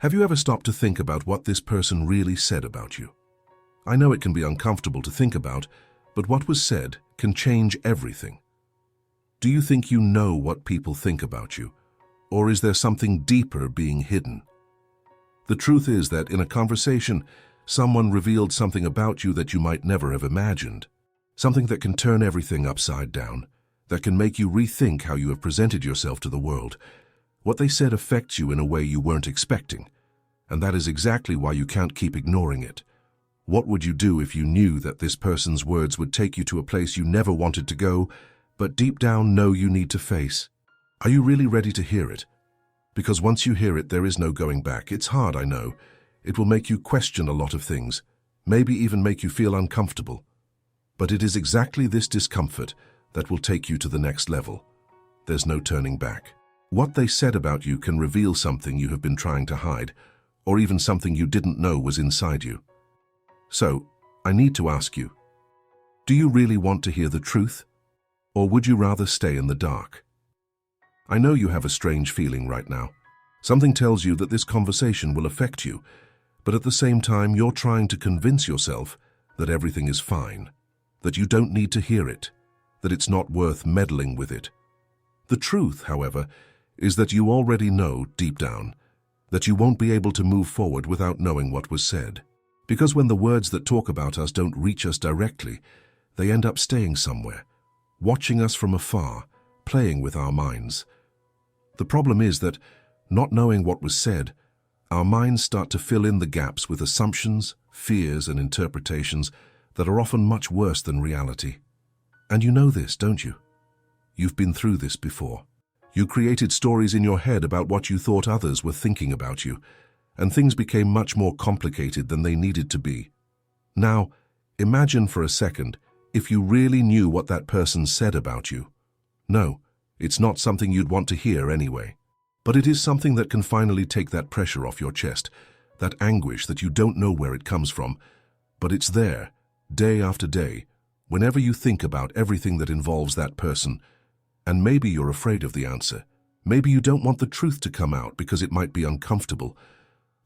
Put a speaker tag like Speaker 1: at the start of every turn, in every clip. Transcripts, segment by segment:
Speaker 1: Have you ever stopped to think about what this person really said about you? I know it can be uncomfortable to think about, but what was said can change everything. Do you think you know what people think about you, or is there something deeper being hidden? The truth is that in a conversation, someone revealed something about you that you might never have imagined, something that can turn everything upside down, that can make you rethink how you have presented yourself to the world. What they said affects you in a way you weren't expecting, and that is exactly why you can't keep ignoring it. What would you do if you knew that this person's words would take you to a place you never wanted to go, but deep down know you need to face? Are you really ready to hear it? Because once you hear it, there is no going back. It's hard, I know. It will make you question a lot of things, maybe even make you feel uncomfortable. But it is exactly this discomfort that will take you to the next level. There's no turning back. What they said about you can reveal something you have been trying to hide, or even something you didn't know was inside you. So, I need to ask you, do you really want to hear the truth? Or would you rather stay in the dark? I know you have a strange feeling right now. Something tells you that this conversation will affect you, but at the same time you're trying to convince yourself that everything is fine, that you don't need to hear it, that it's not worth meddling with it. The truth, however, is that you already know deep down that you won't be able to move forward without knowing what was said. Because when the words that talk about us don't reach us directly, they end up staying somewhere, watching us from afar, playing with our minds. The problem is that, not knowing what was said, our minds start to fill in the gaps with assumptions, fears, and interpretations that are often much worse than reality. And you know this, don't you? You've been through this before. You created stories in your head about what you thought others were thinking about you, and things became much more complicated than they needed to be. Now, imagine for a second if you really knew what that person said about you. No, it's not something you'd want to hear anyway. But it is something that can finally take that pressure off your chest, that anguish that you don't know where it comes from, but it's there, day after day, whenever you think about everything that involves that person. And maybe you're afraid of the answer. Maybe you don't want the truth to come out because it might be uncomfortable.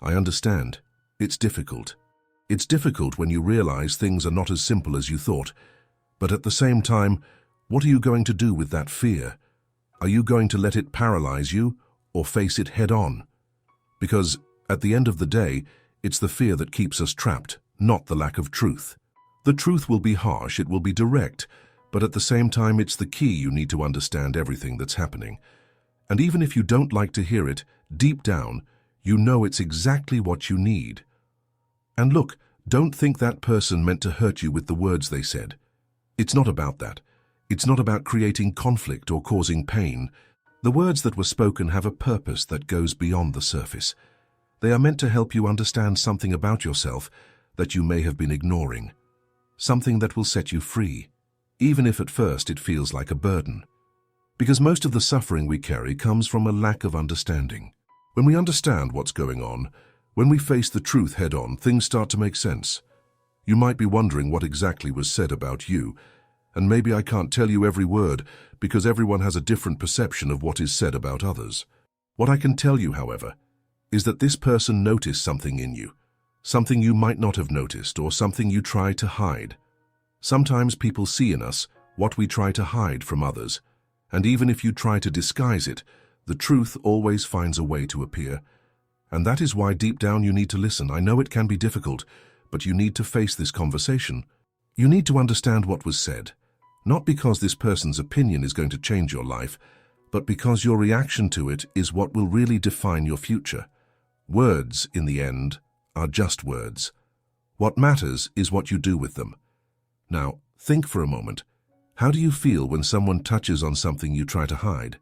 Speaker 1: I understand. It's difficult. It's difficult when you realize things are not as simple as you thought. But at the same time, what are you going to do with that fear? Are you going to let it paralyze you or face it head on? Because at the end of the day, it's the fear that keeps us trapped, not the lack of truth. The truth will be harsh, it will be direct, but at the same time, it's the key you need to understand everything that's happening. And even if you don't like to hear it, deep down, you know it's exactly what you need. And look, don't think that person meant to hurt you with the words they said. It's not about that. It's not about creating conflict or causing pain. The words that were spoken have a purpose that goes beyond the surface. They are meant to help you understand something about yourself that you may have been ignoring. Something that will set you free, even if at first it feels like a burden. Because most of the suffering we carry comes from a lack of understanding. When we understand what's going on, when we face the truth head-on, things start to make sense. You might be wondering what exactly was said about you, and maybe I can't tell you every word because everyone has a different perception of what is said about others. What I can tell you, however, is that this person noticed something in you, something you might not have noticed or something you try to hide. Sometimes people see in us what we try to hide from others, and even if you try to disguise it, the truth always finds a way to appear. And that is why deep down you need to listen. I know it can be difficult, but you need to face this conversation. You need to understand what was said, not because this person's opinion is going to change your life, but because your reaction to it is what will really define your future. Words, in the end, are just words. What matters is what you do with them. Now, think for a moment. How do you feel when someone touches on something you try to hide?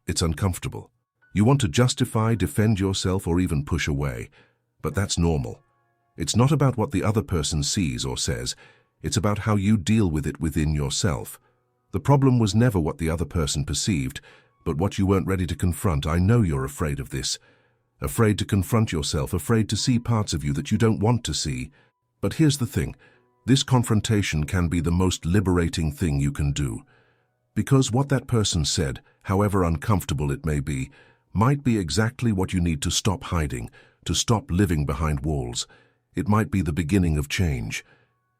Speaker 1: It's uncomfortable. You want to justify, defend yourself, or even push away. But that's normal. It's not about what the other person sees or says. It's about how you deal with it within yourself. The problem was never what the other person perceived, but what you weren't ready to confront. I know you're afraid of this. Afraid to confront yourself, afraid to see parts of you that you don't want to see. But here's the thing. This confrontation can be the most liberating thing you can do. Because what that person said, however uncomfortable it may be, might be exactly what you need to stop hiding, to stop living behind walls. It might be the beginning of change.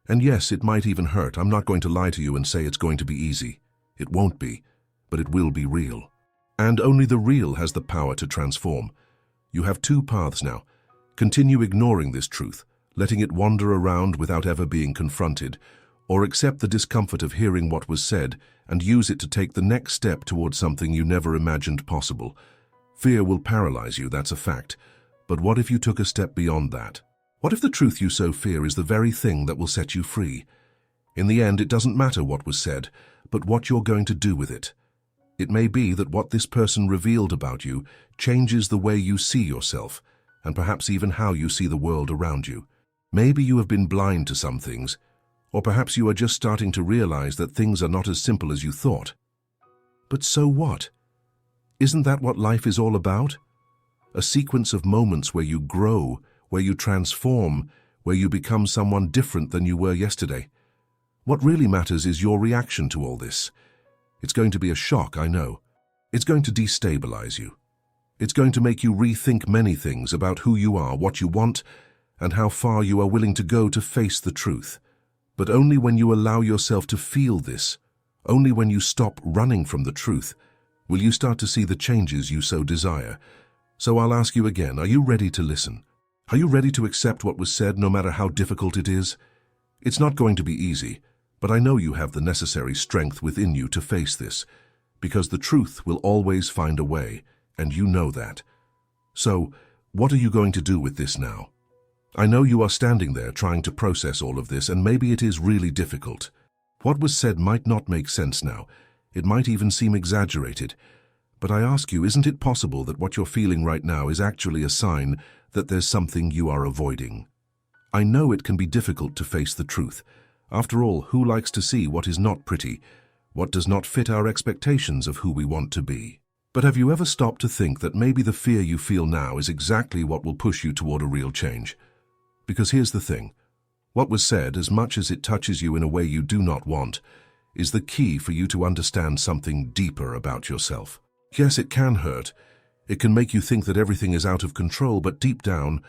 Speaker 1: And yes, it might even hurt. I'm not going to lie to you and say it's going to be easy. It won't be, but it will be real. And only the real has the power to transform. You have two paths now. Continue ignoring this truth, letting it wander around without ever being confronted, or accept the discomfort of hearing what was said and use it to take the next step towards something you never imagined possible. Fear will paralyze you, that's a fact. But what if you took a step beyond that? What if the truth you so fear is the very thing that will set you free? In the end, it doesn't matter what was said, but what you're going to do with it. It may be that what this person revealed about you changes the way you see yourself, and perhaps even how you see the world around you. Maybe you have been blind to some things, or perhaps you are just starting to realize that things are not as simple as you thought. But so what? Isn't that what life is all about? A sequence of moments where you grow, where you transform, where you become someone different than you were yesterday. What really matters is your reaction to all this. It's going to be a shock, I know. It's going to destabilize you. It's going to make you rethink many things about who you are, what you want, and how far you are willing to go to face the truth. But only when you allow yourself to feel this, only when you stop running from the truth, will you start to see the changes you so desire. So I'll ask you again, are you ready to listen? Are you ready to accept what was said, no matter how difficult it is? It's not going to be easy, but I know you have the necessary strength within you to face this, because the truth will always find a way, and you know that. So, what are you going to do with this now? I know you are standing there trying to process all of this, and maybe it is really difficult. What was said might not make sense now. It might even seem exaggerated. But I ask you, isn't it possible that what you're feeling right now is actually a sign that there's something you are avoiding? I know it can be difficult to face the truth. After all, who likes to see what is not pretty, what does not fit our expectations of who we want to be? But have you ever stopped to think that maybe the fear you feel now is exactly what will push you toward a real change? Because here's the thing. What was said, as much as it touches you in a way you do not want, is the key for you to understand something deeper about yourself. Yes, it can hurt. It can make you think that everything is out of control, but deep down,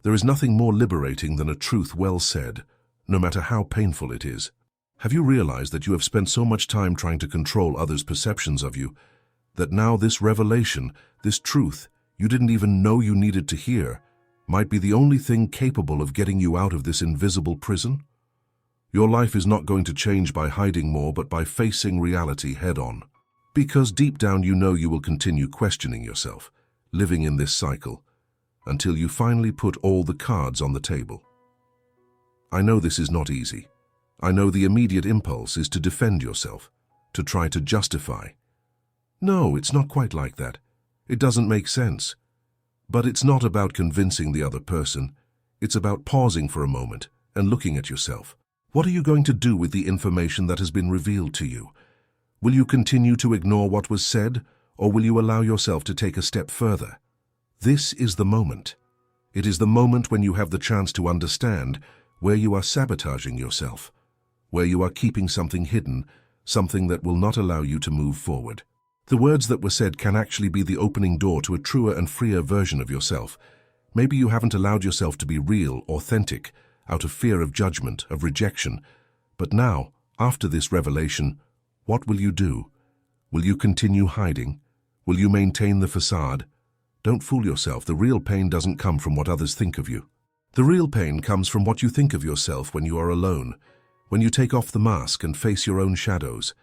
Speaker 1: there is nothing more liberating than a truth well said, no matter how painful it is. Have you realized that you have spent so much time trying to control others' perceptions of you, that now this revelation, this truth you didn't even know you needed to hear, might be the only thing capable of getting you out of this invisible prison? Your life is not going to change by hiding more, but by facing reality head-on. Because deep down you know you will continue questioning yourself, living in this cycle, until you finally put all the cards on the table. I know this is not easy. I know the immediate impulse is to defend yourself, to try to justify. No, it's not quite like that. It doesn't make sense. But it's not about convincing the other person. It's about pausing for a moment and looking at yourself. What are you going to do with the information that has been revealed to you? Will you continue to ignore what was said, or will you allow yourself to take a step further? This is the moment. It is the moment when you have the chance to understand where you are sabotaging yourself, where you are keeping something hidden, something that will not allow you to move forward. The words that were said can actually be the opening door to a truer and freer version of yourself. Maybe you haven't allowed yourself to be real, authentic, out of fear of judgment, of rejection. But now, after this revelation, what will you do? Will you continue hiding? Will you maintain the facade? Don't fool yourself. The real pain doesn't come from what others think of you. The real pain comes from what you think of yourself when you are alone, when you take off the mask and face your own shadows.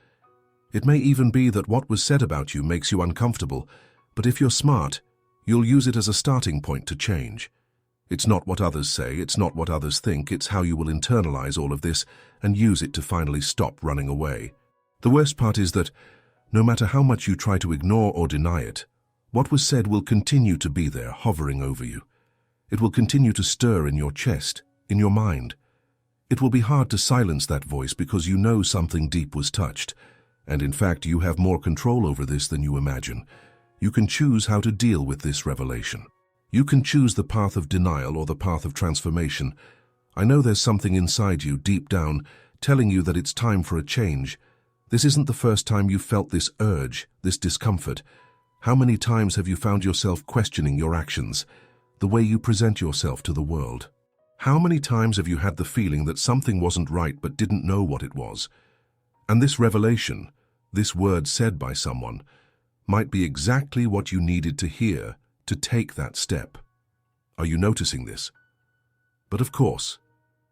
Speaker 1: It may even be that what was said about you makes you uncomfortable, but if you're smart, you'll use it as a starting point to change. It's not what others say, it's not what others think, it's how you will internalize all of this and use it to finally stop running away. The worst part is that, no matter how much you try to ignore or deny it, what was said will continue to be there, hovering over you. It will continue to stir in your chest, in your mind. It will be hard to silence that voice because you know something deep was touched, and in fact you have more control over this than you imagine. You can choose how to deal with this revelation. You can choose the path of denial or the path of transformation. I know there's something inside you, deep down, telling you that it's time for a change. This isn't the first time you've felt this urge, this discomfort. How many times have you found yourself questioning your actions? the way you present yourself to the world. How many times have you had the feeling that something wasn't right but didn't know what it was? And this revelation, this word said by someone, might be exactly what you needed to hear to take that step. Are you noticing this? But of course,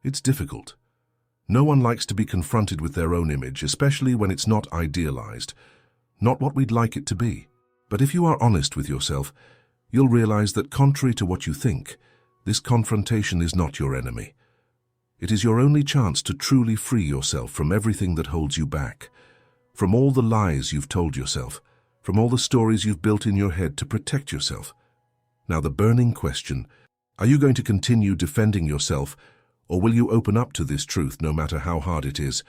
Speaker 1: it's difficult. No one likes to be confronted with their own image, especially when it's not idealized, not what we'd like it to be. But if you are honest with yourself, you'll realize that contrary to what you think, this confrontation is not your enemy. It is your only chance to truly free yourself from everything that holds you back, from all the lies you've told yourself, from all the stories you've built in your head to protect yourself. Now the burning question, are you going to continue defending yourself, or will you open up to this truth no matter how hard it is?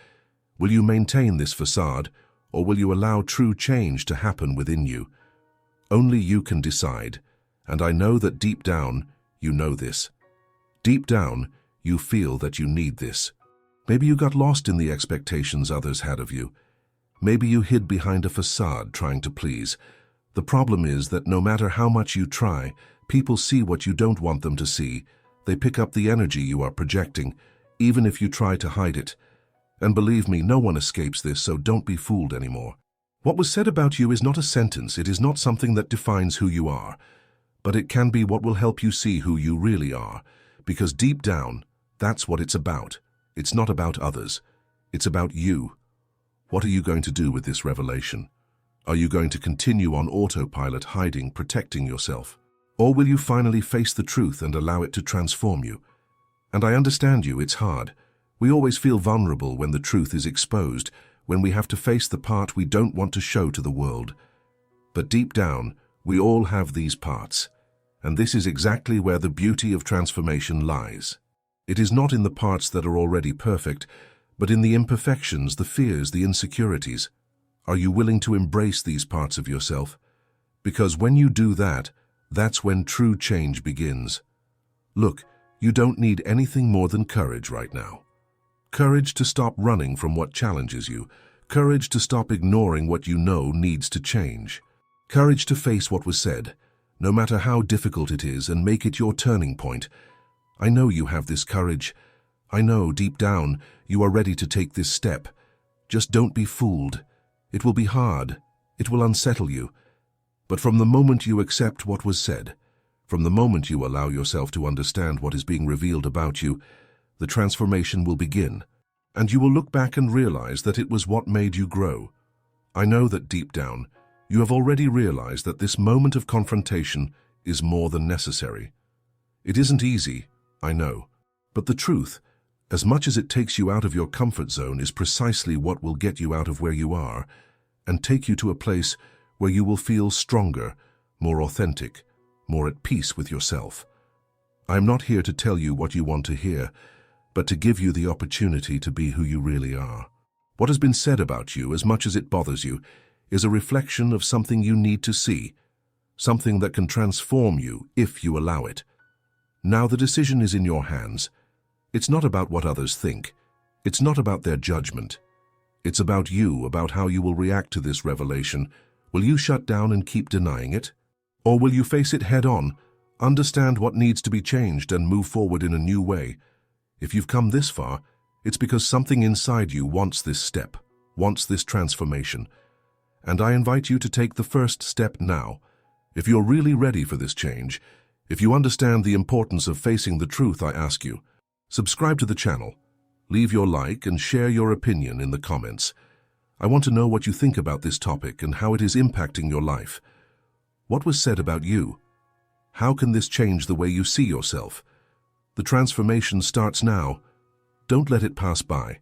Speaker 1: Will you maintain this facade, or will you allow true change to happen within you? Only you can decide, and I know that deep down, you know this. Deep down, you feel that you need this. Maybe you got lost in the expectations others had of you. Maybe you hid behind a facade trying to please. The problem is that no matter how much you try, people see what you don't want them to see. They pick up the energy you are projecting, even if you try to hide it. And believe me, no one escapes this, so don't be fooled anymore. What was said about you is not a sentence, it is not something that defines who you are, but it can be what will help you see who you really are, because deep down, that's what it's about. It's not about others. It's about you. What are you going to do with this revelation? Are you going to continue on autopilot, hiding, protecting yourself? Or will you finally face the truth and allow it to transform you? And I understand you, it's hard. We always feel vulnerable when the truth is exposed, when we have to face the part we don't want to show to the world. But deep down, we all have these parts. And this is exactly where the beauty of transformation lies. It is not in the parts that are already perfect, but in the imperfections, the fears, the insecurities. Are you willing to embrace these parts of yourself? Because when you do that, that's when true change begins. Look, you don't need anything more than courage right now. Courage to stop running from what challenges you. Courage to stop ignoring what you know needs to change. Courage to face what was said, no matter how difficult it is, and make it your turning point. I know you have this courage. I know deep down you are ready to take this step. Just don't be fooled. It will be hard. It will unsettle you. But from the moment you accept what was said, from the moment you allow yourself to understand what is being revealed about you, the transformation will begin, and you will look back and realize that it was what made you grow. I know that deep down, you have already realized that this moment of confrontation is more than necessary. It isn't easy, I know, but the truth, as much as it takes you out of your comfort zone, is precisely what will get you out of where you are and take you to a place where you will feel stronger, more authentic, more at peace with yourself. I am not here to tell you what you want to hear, but to give you the opportunity to be who you really are. What has been said about you, as much as it bothers you, is a reflection of something you need to see, something that can transform you if you allow it. Now the decision is in your hands. It's not about what others think. It's not about their judgment. It's about you, about how you will react to this revelation. Will you shut down and keep denying it? Or will you face it head on, understand what needs to be changed, and move forward in a new way? If you've come this far, it's because something inside you wants this step, wants this transformation. And I invite you to take the first step now. If you're really ready for this change, if you understand the importance of facing the truth, I ask you, subscribe to the channel, leave your like, and share your opinion in the comments. I want to know what you think about this topic and how it is impacting your life. What was said about you? How can this change the way you see yourself? The transformation starts now. Don't let it pass by.